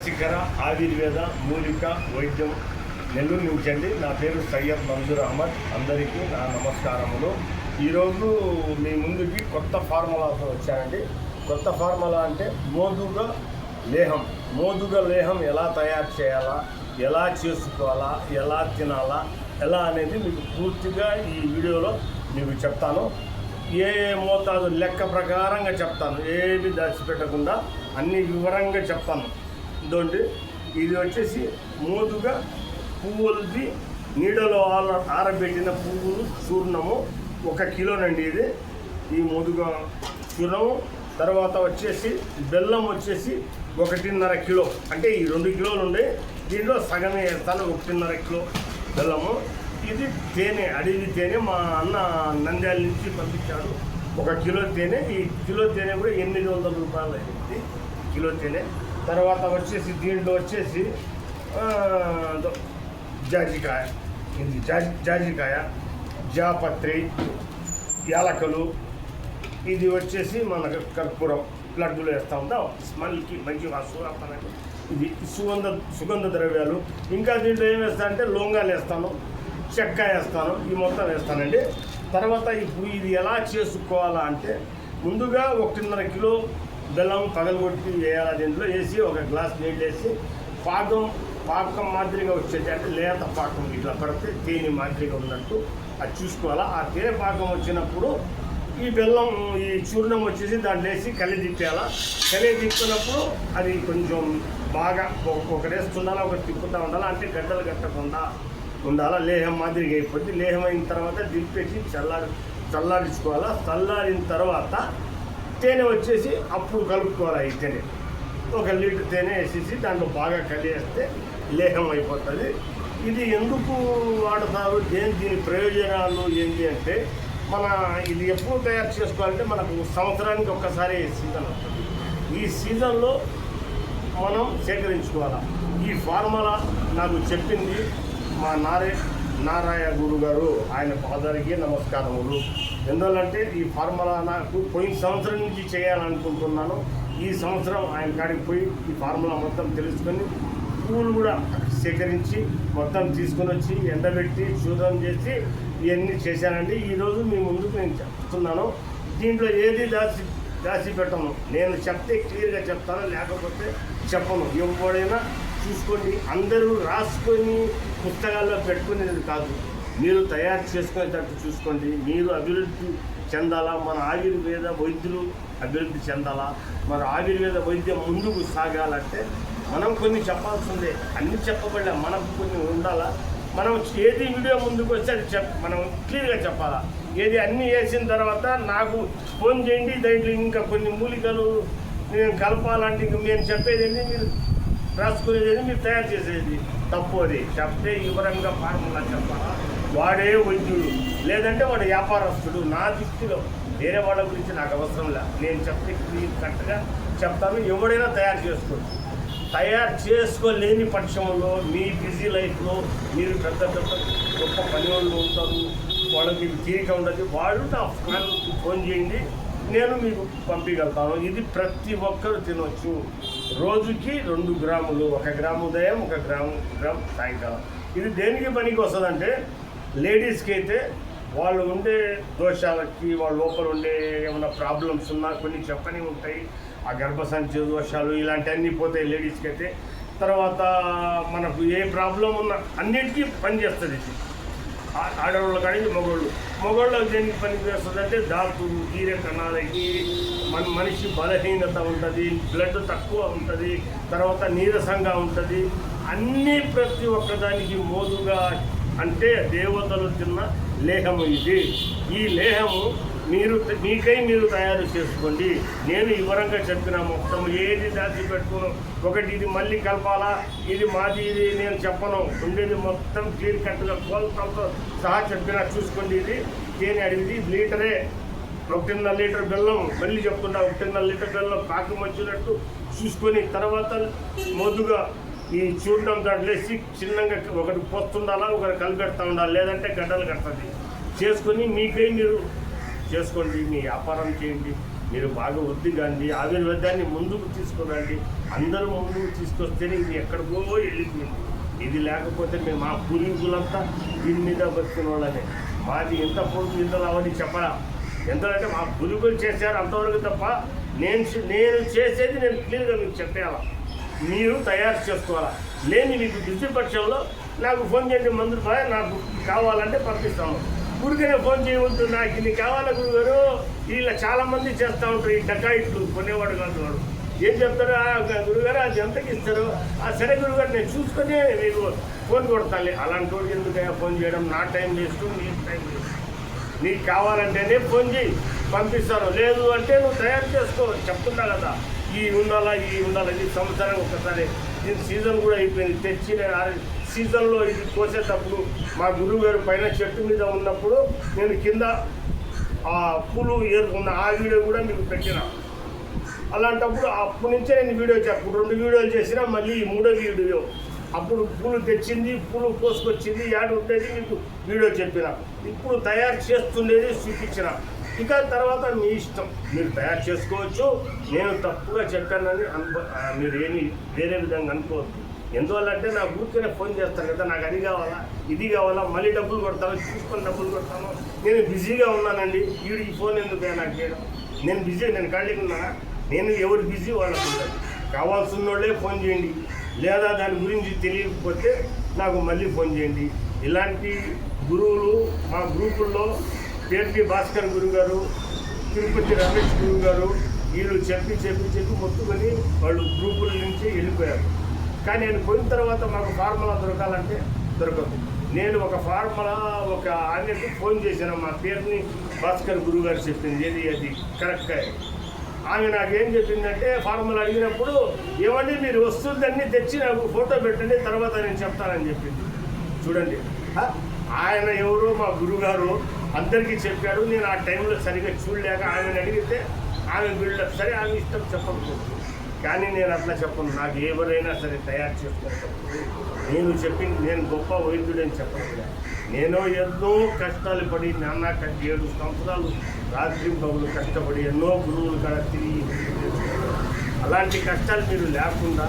శిఖర ఆయుర్వేద మూలిక వైద్యం నెల్లూరు నుంచి అండి. నా పేరు సయ్యద్ మంజూర్ అహ్మద్. అందరికీ నా నమస్కారములు. ఈరోజు మీ ముందుకి కొత్త ఫార్ములాతో వచ్చానండి. కొత్త ఫార్ములా అంటే మోదుగ లేహం ఎలా తయారు చేయాలా, ఎలా చేసుకోవాలా, ఎలా తినాలా, ఎలా అనేది మీకు పూర్తిగా ఈ వీడియోలో మీకు చెప్తాను. ఏ మోతాదు లెక్క ప్రకారంగా చెప్తాను, ఏమి దాచిపెట్టకుండా అన్ని వివరంగా చెప్తాను. ఇదోండి, ఇది వచ్చేసి మోదుగ పువ్వులది నీడలో ఆరబెట్టిన పువ్వులు చూర్ణము 1 కిలోనండి. ఇది ఈ మోదుగ చూర్ణము. తర్వాత వచ్చేసి బెల్లం వచ్చేసి 1.5 కిలో, అంటే ఈ 2 కిలోలు ఉండే దీంట్లో సగమే వేస్తాను, 1.5 కిలో బెల్లము. ఇది తేనె, అడవి తేనె మా అన్న నంద్యాల నుంచి పంపించాడు. 1 కిలో తేనె. ఈ కిలో తేనె కూడా 800 రూపాయలు అయింది కిలో తేనె. తర్వాత వచ్చేసి దీంట్లో వచ్చేసి జాజికాయ, ఇది జాజికాయ, జాపత్రి, యాలకలు, ఇది వచ్చేసి మన కర్పూరం లడ్డూలు వేస్తూ ఉంటాం స్మెల్కి మంచి వాసన. ఇది సుగంధ ద్రవ్యాలు. ఇంకా దీంట్లో ఏం వేస్తా అంటే లవంగాలు వేస్తాను, చెక్క వేస్తాను, ఈ మొత్తం వేస్తానండి. తర్వాత ఇప్పుడు ఇది ఎలా చేసుకోవాలా అంటే ముందుగా 1.5 కిలో బెల్లం పగలగొట్టి వేయాలి. దీంట్లో వేసి 1 గ్లాస్ నీళ్ళు వేసి పాకం మాదిరిగా వచ్చేది, అంటే లేత పాకం ఇట్లా పడితే తేనె మాదిరిగా ఉన్నట్టు అది చూసుకోవాలా. ఆ తేనె పాకం వచ్చినప్పుడు ఈ బెల్లం ఈ చూర్ణం వచ్చేసి దాంట్లో వేసి కలిదిప్పేయాలా. తిప్పినప్పుడు అది కొంచెం బాగా ఒకటి వేస్తుండాలా, ఒకటి తిప్పుతూ ఉండాలా, అంటే గడ్డలు కట్టకుండా ఉండాలా. లేహం మాదిరిగా అయిపోద్ది. లేహం అయిన తర్వాత దింపేసి చల్లారించుకోవాలా. చల్లారిన తర్వాత తేనె వచ్చేసి అప్పుడు కలుపుకోవాలి. ఈ తేనె 1 లీటర్ తేనె వేసేసి దాంట్లో బాగా కలిపేస్తే లేహం అయిపోతుంది. ఇది ఎందుకు వాడతారు, దీని ప్రయోజనాలు ఏంటి అంటే ఇది ఎప్పుడు తయారు చేసుకోవాలంటే మనకు సంవత్సరానికి ఒక్కసారి సీజన్ వస్తుంది. ఈ సీజన్లో మనం సేకరించుకోవాలి. ఈ ఫార్ములా నాకు చెప్పింది మా నారాయణ గురు గారు, ఆయన పాదానికి నమస్కారములు. ఎందువల్లంటే ఈ ఫార్ములా నాకు పోయిన సంవత్సరం నుంచి చేయాలనుకుంటున్నాను. ఈ సంవత్సరం ఆయన కాడికి పోయి ఈ ఫార్ములా మొత్తం తెలుసుకొని పువ్వులు కూడా సేకరించి మొత్తం తీసుకొని వచ్చి ఎండబెట్టి శుద్ధం చేసి ఇవన్నీ చేశానండి. ఈరోజు మీ ముందుకు నేను చెప్తున్నాను. దీంట్లో ఏది దాచి పెట్టను. నేను చెప్తే క్లియర్గా చెప్తాను, లేకపోతే చెప్పను. ఎవరైనా చూసుకోండి, అందరూ రాసుకొని పుస్తకాల్లో పెట్టుకునేది కాదు. మీరు తయారు చేసుకునేటట్టు చూసుకోండి. మీరు అభివృద్ధి చెందాలా, మన ఆయుర్వేద వైద్యులు అభివృద్ధి చెందాలా, మన ఆయుర్వేద వైద్యం ముందుకు సాగాలంటే మనం కొన్ని చెప్పాల్సిందే. అన్నీ చెప్పబడలే, మనకు కొన్ని ఉండాలా. మనం ఏది వీడియో ముందుకు వస్తే అది మనం క్లియర్గా చెప్పాలా. ఏది అన్నీ వేసిన తర్వాత నాకు ఫోన్ చేయండి, దాంట్లో ఇంకా కొన్ని మూలికలు నేను కలపాలంటే ఇంక నేను చెప్పేది మీరు రాసుకునేది, మీరు తయారు చేసేది తప్పు. అది చెప్తే వివరంగా ఫార్ములా చెప్పాలా. వాడే వైద్యుడు, లేదంటే వాడు వ్యాపారస్తుడు. నా దృష్టిలో వేరే వాళ్ళ గురించి నాకు అవసరం లేదు. నేను చెప్తే కరెక్ట్గా చెప్తాను. ఎవడైనా తయారు చేసుకోవచ్చు. తయారు చేసుకోలేని పక్షంలో మీ బిజీ లైఫ్లో మీరు పెద్ద గొప్ప పని వాళ్ళు ఉంటారు, వాళ్ళకి తీరిక ఉండదు. వాళ్ళు నా ఫోన్ చేయండి, నేను మీకు పంపించగలుగుతాను. ఇది ప్రతి ఒక్కరు తినవచ్చు. రోజుకి 2 గ్రాములు, 1 గ్రాము ఉదయం, 1 గ్రాము సాయంకాలం. ఇది దేనికి పనికి వస్తుందంటే లేడీస్కి అయితే వాళ్ళు ఉండే దోషాలకి, వాళ్ళ లోపల ఉండే ఏమైనా ప్రాబ్లమ్స్ ఉన్నా కొన్ని చెప్పని ఉంటాయి. ఆ గర్భసంచి దోషాలు ఇలాంటివన్నీ పోతాయి లేడీస్కి అయితే. తర్వాత మనకు ఏ ప్రాబ్లం ఉన్నా అన్నిటికీ పనిచేస్తుంది ఇది. ఆడవాళ్ళు కానీ మగవాళ్ళకి దేనికి పని చేస్తుందంటే దాతులు, తీరే కణాలకి, మనిషి బలహీనత ఉంటుంది, బ్లడ్ తక్కువ ఉంటుంది, తర్వాత నీరసంగా ఉంటుంది. అన్నీ ప్రతి ఒక్కదానికి మోదుగా అంటే దేవతలు తిన్న లేహము ఇది. ఈ లేహము మీరు తయారు చేసుకోండి. నేను వివరంగా చెప్పిన మొత్తం ఏది దాచి పెట్టుకున్నాను. ఒకటి ఇది మళ్ళీ కలపాలా, ఇది మాది, ఇది నేను చెప్పను. ఉండేది మొత్తం క్లియర్ కట్గా కోల్తో సహా చెప్పినా చూసుకోండి. ఇది తేనె అడిగింది లీటరే. 1.5 లీటర్ బెల్లం, మళ్ళీ చెప్తున్నా 1.5 లీటర్ బెల్లం పాకం వచ్చినట్టు చూసుకొని తర్వాత మోదుగా ఈ చూడడం దాంట్లో వేసి చిన్నగా ఒకటి పోస్తుండాలా, ఒకటి కలిపెడతా ఉండాలి, లేదంటే గడ్డలు కడుతుంది. చేసుకొని మీరు చేసుకోండి, మీ వ్యాపారం చేయండి. మీరు బాగా వృద్ధి కానీ ఆయుర్వేదాన్ని ముందుకు తీసుకురండి. అందరూ ముందుకు తీసుకొస్తేనే ఇది ఎక్కడికో వెళ్ళిపోయింది. ఇది లేకపోతే మేము మా పూర్వీకులంతా దీని మీద బతికిన వాళ్ళనే. మాది ఎంత పొడుగు ఇంతలో అవన్నీ చెప్పరా, ఎంతంటే మా పూర్వీకులు చేశారు అంతవరకు తప్ప నేను చేసేది నేను క్లియర్గా మీకు చెప్పేయాలా, మీరు తయారు చేసుకోవాలా. లేని మీకు బిజీ పక్షంలో నాకు ఫోన్ చేయండి, మందులు నాకు కావాలంటే పంపిస్తాము. ఊరికనే ఫోన్ చేయవద్దు, నాకు ఇది కావాలా గురుగారు. ఇలా చాలామంది చేస్తూ ఉంటారు ఈ డకాయిట్లు, కొనేవాడు కాదు వాడు. ఏం చెప్తారు, గురుగారు అది ఎంతకి ఇస్తారు, సరే గురుగారు నేను చూసుకొని మీకు ఫోన్ కొడతాను. అలాంటి వాడికి ఎందుకయ్యా ఫోన్ చేయడం, నా టైం వేస్ట్, నీ టైం వేస్ట్. నీకు కావాలంటేనే ఫోన్ చేయి, పంపిస్తాను. లేదు అంటే నువ్వు తయారు చేసుకో, చెప్తున్నా కదా ఈ ఉండాలా ఇది సంవత్సరం ఒకసారి. దీని సీజన్ కూడా అయిపోయింది. తెచ్చిన సీజన్లో ఇది కోసేటప్పుడు మా గురువు గారు పైన చెట్టు మీద ఉన్నప్పుడు నేను కింద ఆ పూలు ఏరుకున్న ఆ వీడియో కూడా మీకు పెట్టిన. అలాంటప్పుడు అప్పటి నుంచే నేను వీడియో చెప్పు 2 వీడియోలు చేసినా, మళ్ళీ 3వ వీడియో అప్పుడు పూలు తెచ్చింది, పూలు కోసుకొచ్చింది, యాడ్ ఉండేది మీకు వీడియో చెప్పిన. ఇప్పుడు తయారు చేస్తుండేది చూపించిన. ఇక తర్వాత మీ ఇష్టం, మీరు తయారు చేసుకోవచ్చు. నేను తప్పుగా చెప్పానని మీరు ఏమి వేరే విధంగా అనుకోవద్దు. ఎందువల్ల అంటే నా ఊరికనే ఫోన్ చేస్తాను కదా, నాకు అది కావాలా ఇది కావాలా, మళ్ళీ డబ్బులు కొడతాను, చూసుకొని డబ్బులు కొడతాను. నేను బిజీగా ఉన్నానండి, ఈ ఫోన్ ఎందుకు నాకు చేయడం, నేను బిజీ, నేను ఖాళీగా ఉన్నానా. నేను ఎవరు బిజీ వాళ్ళకు ఉండదు. కావాల్సిన వాళ్ళే ఫోన్ చేయండి, లేదా దాని గురించి తెలియకపోతే నాకు మళ్ళీ ఫోన్ చేయండి. ఇలాంటి గురువులు మా గ్రూపుల్లో పేర్పి భాస్కర్ గురువు గారు, తిరుపతి రమేష్ గురువు గారు, వీళ్ళు చెప్పి మొత్తుకొని వాళ్ళు గ్రూపుల నుంచి వెళ్ళిపోయారు. కానీ నేను పోయిన తర్వాత మాకు ఫార్ములా దొరకాలంటే దొరకదు. నేను ఒక ఫార్ములా ఒక ఆయనకు ఫోన్ చేశాను, మా పేరుని భాస్కర్ గురువు గారు చెప్పింది అది కరెక్ట్గా. ఆమె నాకేం చెప్పిందంటే, ఫార్ములా అడిగినప్పుడు ఏమండి మీరు వస్తుందన్నీ తెచ్చి నాకు ఫోటో పెట్టండి, తర్వాత నేను చెప్తానని చెప్పింది. చూడండి, ఆయన ఎవరో మా గురువుగారు అందరికీ చెప్పాడు. నేను ఆ టైంలో సరిగ్గా చూడలేక ఆమెను అడిగితే ఆమె బిల్డప్, సరే ఆమె ఇష్టం చెప్పకపోతుంది. కానీ నేను అట్లా చెప్పను. నాకు ఎవరైనా సరే తయారు చేసుకునేటప్పుడు నేను చెప్పింది, నేను గొప్ప వైద్యుడని చెప్పను. నేను ఎన్నో కష్టాలు పడి 7 సంవత్సరాలు రాత్రి పగులు కష్టపడి ఎన్నో గురువులు కాడ తిరిగి, అలాంటి కష్టాలు మీరు లేకుండా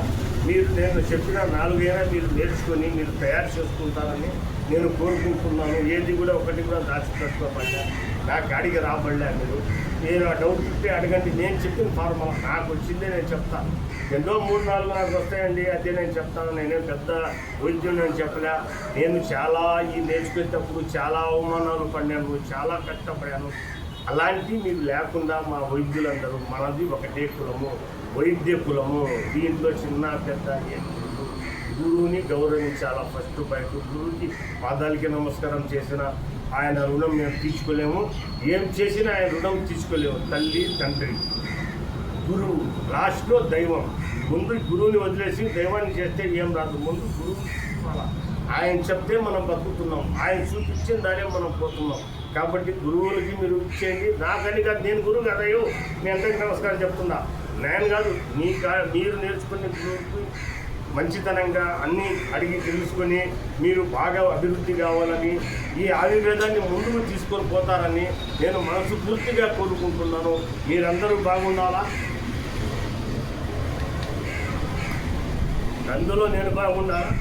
నేను చెప్పిన 4 అయినా మీరు నేర్చుకొని మీరు తయారు చేసుకుంటారని నేను కోరుకుంటున్నాను. ఏది కూడా ఒకటి కూడా దాచిపెట్టుకోబడ్డా, నా గాడికి రాబడ్డా. మీరు నేను ఆ డౌట్ ఇస్తే అడగండి, నేను చెప్పిన ఫార్ములా నాకు వచ్చిందే నేను చెప్తాను. ఎన్నో 3-4 నాకు వస్తాయండి, అదే నేను చెప్తాను. నేనేం పెద్ద వైద్యుడు అని చెప్పలే. నేను చాలా ఈ నేర్చుకునేటప్పుడు చాలా అవమానాలు పడినాను, చాలా కష్టపడాను. అలాంటివి మీరు లేకుండా మా వైద్యులందరూ మనది ఒకటే కులము, వైద్య కులము. దీంట్లో చిన్న పెద్ద గురువుని గౌరవించాలా. ఫస్ట్ బయట గురువుకి పాదాలకి నమస్కారం చేసిన ఆయన రుణం మేము తీసుకోలేము, ఏం చేసినా ఆయన రుణం తీసుకోలేము. తల్లి తండ్రి గురువు, లాస్ట్లో దైవం. ముందు గురువుని వదిలేసి దైవాన్ని చేస్తే ఏం రాదు. ముందు గురువు ఆయన చెప్తే మనం బతుకుతున్నాం, ఆయన చూపించిన దానే మనం పోతున్నాం. కాబట్టి గురువులకి మీరు ఇచ్చేయండి. నాకని కాదు, నేను గురువు కదయ్యో మీ అందరికీ నమస్కారం చెప్తున్నా. నేను కాదు, మీరు నేర్చుకునే గురువుకి మంచితనంగా అన్నీ అడిగి తెలుసుకొని మీరు బాగా అభివృద్ధి కావాలని, ఈ ఆయుర్వేదాన్ని ముందుకు తీసుకొని పోతారని నేను మనస్ఫూర్తిగా కోరుకుంటున్నాను. మీరందరూ బాగుండాలా, అందులో నేను బాగుండాలా.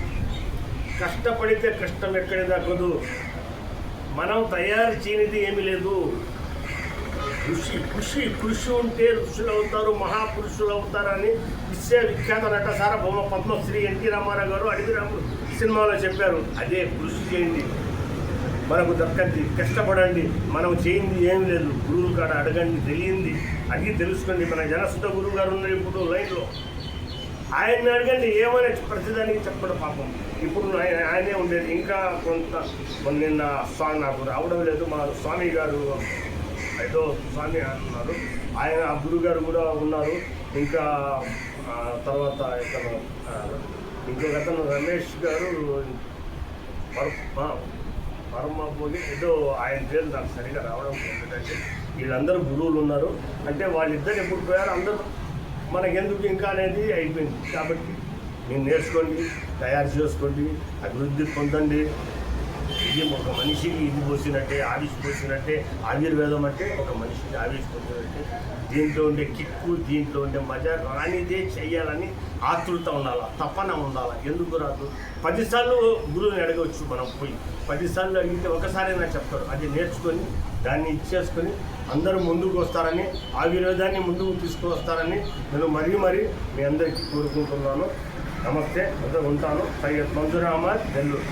కష్టపడితే కష్టం ఎక్కడి దక్కదు. మనం తయారు చేయనిది ఏమీ లేదు. కృషి ఉంటే ఋషులు అవుతారు, మహాపురుషులు అవుతారని విశ్వవిఖ్యాత నట సార్వభౌమ పద్మశ్రీ ఎన్టీ రామారావు గారు అడవిరాముడు సినిమాలో చెప్పారు. అదే కృషి చేయండి, మనకు దక్కద్ది. కష్టపడండి, మనం చేయింది ఏం లేదు. గురువు కాడ అడగండి, తెలియంది అడిగి తెలుసుకోండి. మన జనసుధ గురువు గారు ఉన్నారు ఇప్పుడు లైన్లో, ఆయన్ని అడగండి. ఏమైనా ప్రతిదానికి చెప్పడం పాపం. ఇప్పుడు ఆయనే ఉండేది. ఇంకా నిన్న స్వామి నాకు రావడం లేదు. మా స్వామి గారు ఏదో స్వామి అన్నారు, ఆయన ఆ గురుగారు కూడా ఉన్నారు. ఇంకా తర్వాత ఇంకొకతను రమేష్ గారు పరమపోలి ఏదో ఆయన పేరు నాకు సరిగా రావడం లేదంటే. వీళ్ళందరూ గురువులు ఉన్నారు. అంటే వాళ్ళిద్దరు ఎప్పుడు పోయారు, అందరూ మనకెందుకు ఇంకా అనేది అయిపోయింది. కాబట్టి మీరు నేర్చుకోండి, తయారు చేసుకోండి, అభివృద్ధి పొందండి. ఇది ఒక మనిషికి ఇది పోసినట్టే, ఆవిష్ పోసినట్టే. ఆయుర్వేదం అంటే ఒక మనిషికి ఆవిష్ పోసినట్టే. దీంట్లో ఉండే కిక్కు, దీంట్లో ఉండే మజా రానిదే చెయ్యాలని ఆతృత ఉండాలి, తపన ఉండాలి. ఎందుకు రాదు? 10 సార్లు గురువుని అడగవచ్చు మనం పోయి. 10 సార్లు అడిగితే ఒకసారైనా చెప్తారు. అది నేర్చుకొని దాన్ని ఇచ్చేసుకొని అందరూ ముందుకు వస్తారని, ఆయుర్వేదాన్ని ముందుకు తీసుకువస్తారని నేను మరీ మీ అందరికీ కోరుకుంటున్నాను. నమస్తే, ఉంటాను. సయ్యద్ మంజూర్ అహ్మద్, నెల్లూరు.